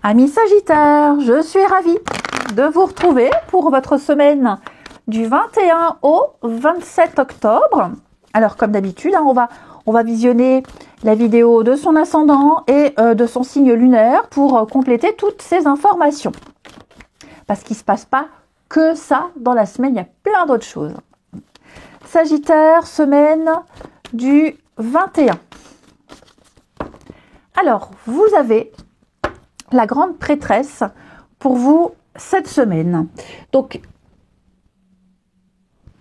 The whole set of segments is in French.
Amis Sagittaire, je suis ravie de vous retrouver pour votre semaine du 21 au 27 octobre. Alors comme d'habitude, on va visionner la vidéo de son ascendant et de son signe lunaire pour compléter toutes ces informations. Parce qu'il ne se passe pas que ça dans la semaine, il y a plein d'autres choses. Sagittaire, semaine du 21. Alors, vous avez la grande prêtresse pour vous cette semaine. Donc,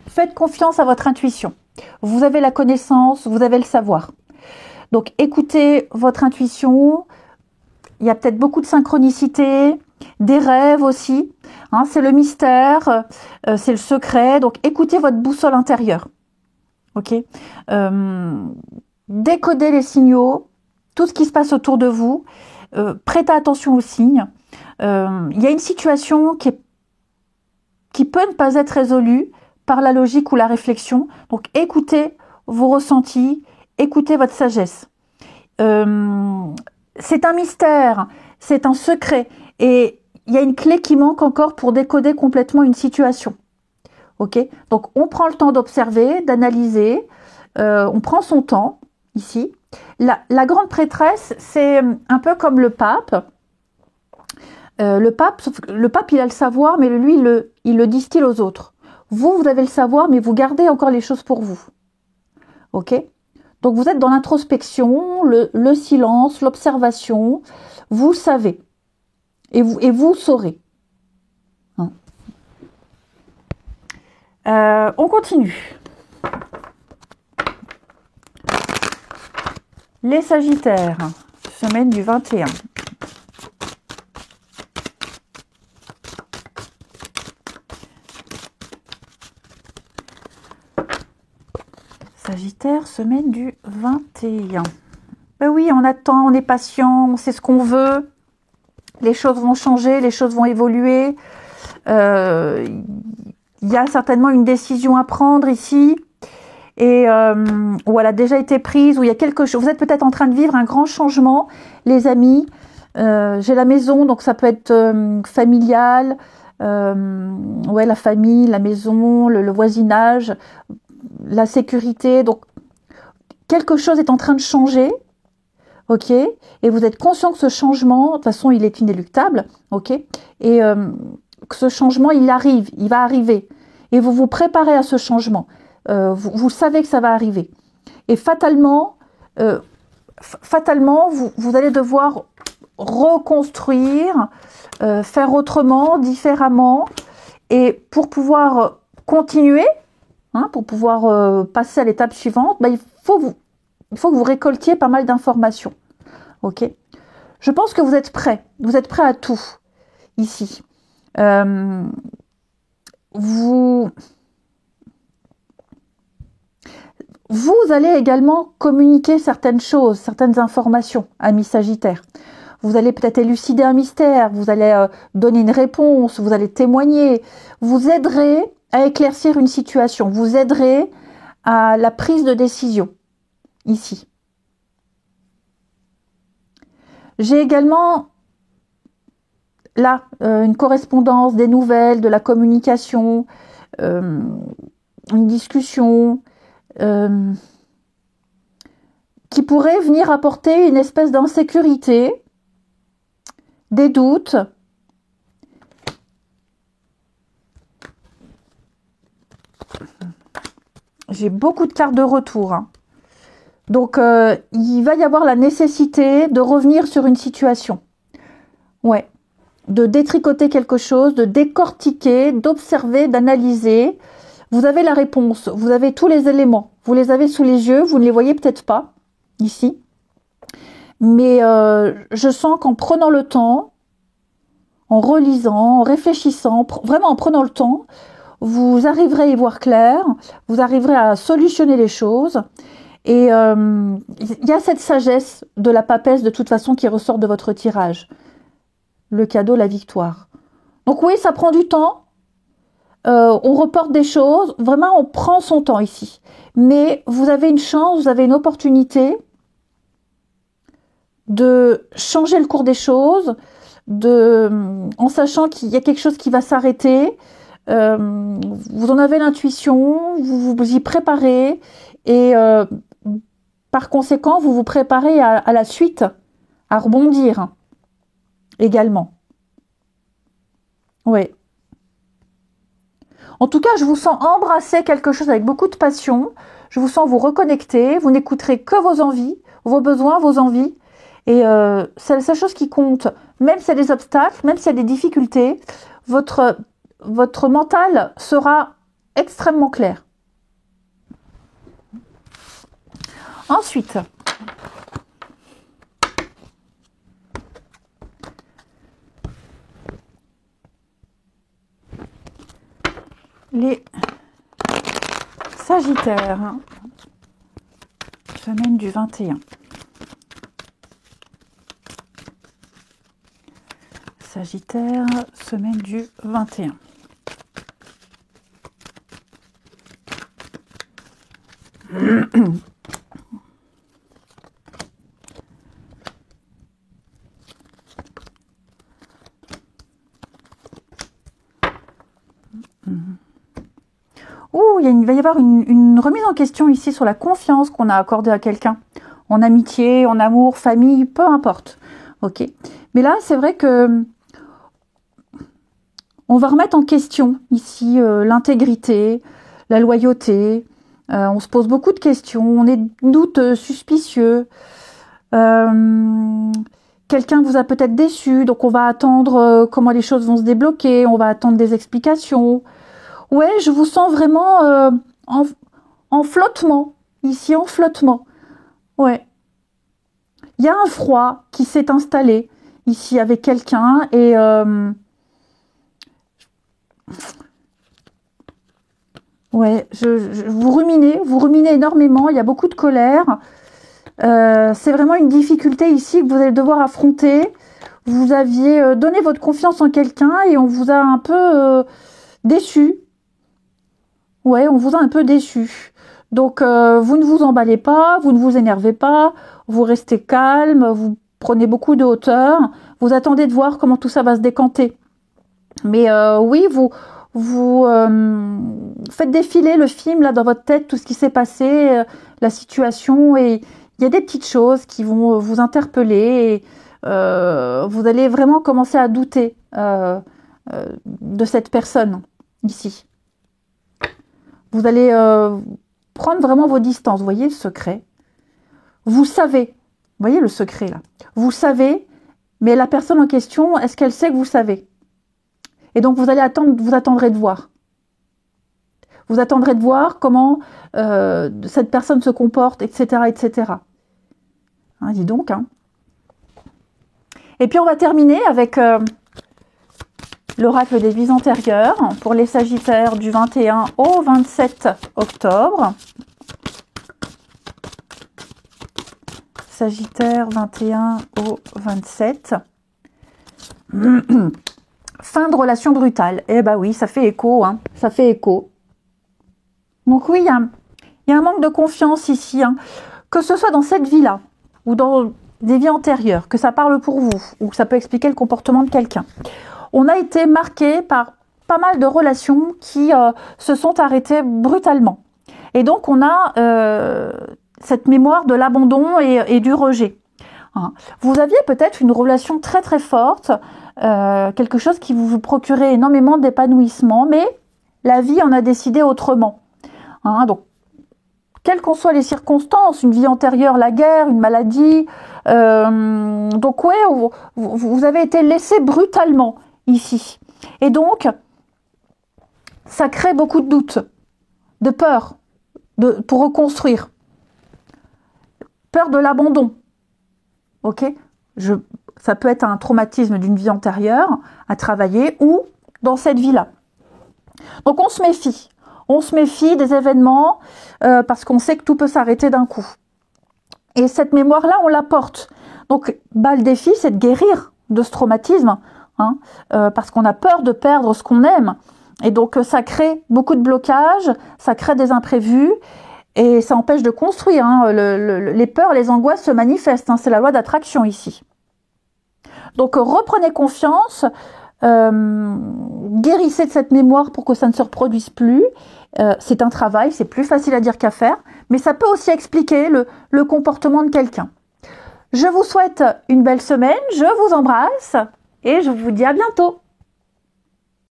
faites confiance à votre intuition. Vous avez la connaissance, vous avez le savoir. Donc, écoutez votre intuition. Il y a peut-être beaucoup de synchronicité, des rêves aussi. Hein, c'est le mystère, c'est le secret. Donc, écoutez votre boussole intérieure. Ok. Décodez les signaux, tout ce qui se passe autour de vous. Prêtez attention aux signes. Il y a une situation qui peut ne pas être résolue par la logique ou la réflexion. Donc, écoutez vos ressentis, écoutez votre sagesse. C'est un mystère, c'est un secret. Et il y a une clé qui manque encore pour décoder complètement une situation. Ok ? Donc, on prend le temps d'observer, d'analyser. On prend son temps, ici. La grande prêtresse, c'est un peu comme le pape. Le pape, il a le savoir, mais lui, il le distille aux autres. Vous avez le savoir, mais vous gardez encore les choses pour vous. Ok ? Donc, vous êtes dans l'introspection, le silence, l'observation. Vous savez. Et vous saurez. Hein. On continue. Les Sagittaires, semaine du 21. Sagittaire, semaine du 21. Ben oui, on attend, on est patient, on sait ce qu'on veut. Les choses vont changer, les choses vont évoluer. Il y a certainement une décision à prendre ici. Et où elle a déjà été prise, où il y a quelque chose. Vous êtes peut-être en train de vivre un grand changement, les amis. J'ai la maison, donc ça peut être familial. Ouais, la famille, la maison, le voisinage, la sécurité. Donc, quelque chose est en train de changer. Ok, et vous êtes conscient que ce changement, de toute façon, il est inéluctable. Ok, et que ce changement, il arrive, il va arriver. Et vous vous préparez à ce changement. Vous savez que ça va arriver. Et fatalement, vous allez devoir reconstruire, faire autrement, différemment. Et pour pouvoir continuer, hein, pour pouvoir passer à l'étape suivante, il faut que vous récoltiez pas mal d'informations. Ok ? Je pense que vous êtes prêts. Vous êtes prêts à tout, ici. Vous allez également communiquer certaines choses, certaines informations, amis Sagittaires. Vous allez peut-être élucider un mystère, vous allez donner une réponse, vous allez témoigner. Vous aiderez à éclaircir une situation, vous aiderez à la prise de décision, ici. J'ai également, là, une correspondance, des nouvelles, de la communication, une discussion, qui pourrait venir apporter une espèce d'insécurité, des doutes. J'ai beaucoup de cartes de retour. Hein. Donc, il va y avoir la nécessité de revenir sur une situation. Ouais. De détricoter quelque chose, de décortiquer, d'observer, d'analyser. Vous avez la réponse, vous avez tous les éléments, vous les avez sous les yeux, vous ne les voyez peut-être pas, ici. Mais je sens qu'en prenant le temps, en relisant, en réfléchissant, vraiment en prenant le temps, vous arriverez à y voir clair, vous arriverez à solutionner les choses. Et il y a cette sagesse de la papesse de toute façon qui ressort de votre tirage. Le cadeau, la victoire. Donc oui, ça prend du temps. On reporte des choses, vraiment on prend son temps ici. Mais vous avez une chance, vous avez une opportunité de changer le cours des choses, en sachant qu'il y a quelque chose qui va s'arrêter. Vous en avez l'intuition, vous vous y préparez et par conséquent, vous vous préparez à la suite, à rebondir également. Oui. En tout cas, je vous sens embrasser quelque chose avec beaucoup de passion. Je vous sens vous reconnecter. Vous n'écouterez que vos envies, vos besoins, vos envies. Et c'est la seule chose qui compte. Même s'il y a des obstacles, même s'il y a des difficultés, votre mental sera extrêmement clair. Ensuite, les Sagittaires, semaine du 21. Sagittaire, semaine du 21. Il va y avoir une remise en question ici sur la confiance qu'on a accordée à quelqu'un. En amitié, en amour, famille, peu importe. Ok. Mais là, c'est vrai que on va remettre en question ici l'intégrité, la loyauté. On se pose beaucoup de questions. On est douteux, suspicieux. Quelqu'un vous a peut-être déçu, donc on va attendre comment les choses vont se débloquer. On va attendre des explications. Ouais, je vous sens vraiment en flottement, ici en flottement. Ouais. Il y a un froid qui s'est installé ici avec quelqu'un et ouais, vous ruminez énormément, il y a beaucoup de colère. C'est vraiment une difficulté ici que vous allez devoir affronter. Vous aviez donné votre confiance en quelqu'un et on vous a un peu déçu. Ouais, on vous a un peu déçu. Donc, vous ne vous emballez pas, vous ne vous énervez pas, vous restez calme, vous prenez beaucoup de hauteur, vous attendez de voir comment tout ça va se décanter. Mais oui, vous faites défiler le film là dans votre tête, tout ce qui s'est passé, la situation, et il y a des petites choses qui vont vous interpeller, et vous allez vraiment commencer à douter de cette personne ici. Vous allez prendre vraiment vos distances. Vous voyez le secret? Vous savez. Vous voyez le secret là? Vous savez, mais la personne en question, est-ce qu'elle sait que vous savez? Et donc vous allez attendre, vous attendrez de voir. Vous attendrez de voir comment cette personne se comporte, etc., etc. Hein, dis donc. Hein. Et puis on va terminer avec l'oracle des vies antérieures pour les Sagittaires du 21 au 27 octobre. Sagittaire 21 au 27. Fin de relation brutale. Eh ben oui, ça fait écho, hein. Ça fait écho. Donc oui, il y a un manque de confiance ici, hein. Que ce soit dans cette vie-là ou dans des vies antérieures, que ça parle pour vous, ou ça peut expliquer le comportement de quelqu'un. On a été marqué par pas mal de relations qui se sont arrêtées brutalement. Et donc, on a cette mémoire de l'abandon et du rejet. Hein. Vous aviez peut-être une relation très très forte, quelque chose qui vous procurait énormément d'épanouissement, mais la vie en a décidé autrement. Hein, donc, quelles qu'en soient les circonstances, une vie antérieure, la guerre, une maladie, donc ouais, vous avez été laissé brutalement ici. Et donc, ça crée beaucoup de doutes, de peur pour reconstruire. Peur de l'abandon. Ok, ça peut être un traumatisme d'une vie antérieure à travailler ou dans cette vie-là. Donc on se méfie. On se méfie des événements parce qu'on sait que tout peut s'arrêter d'un coup. Et cette mémoire-là, on la porte. Donc, le défi, c'est de guérir de ce traumatisme, hein, parce qu'on a peur de perdre ce qu'on aime. Et donc, ça crée beaucoup de blocages, ça crée des imprévus, et ça empêche de construire. Hein. Les peurs, les angoisses se manifestent. Hein, c'est la loi d'attraction ici. Donc reprenez confiance, guérissez de cette mémoire pour que ça ne se reproduise plus. C'est un travail, c'est plus facile à dire qu'à faire, mais ça peut aussi expliquer le comportement de quelqu'un. Je vous souhaite une belle semaine, je vous embrasse et je vous dis à bientôt.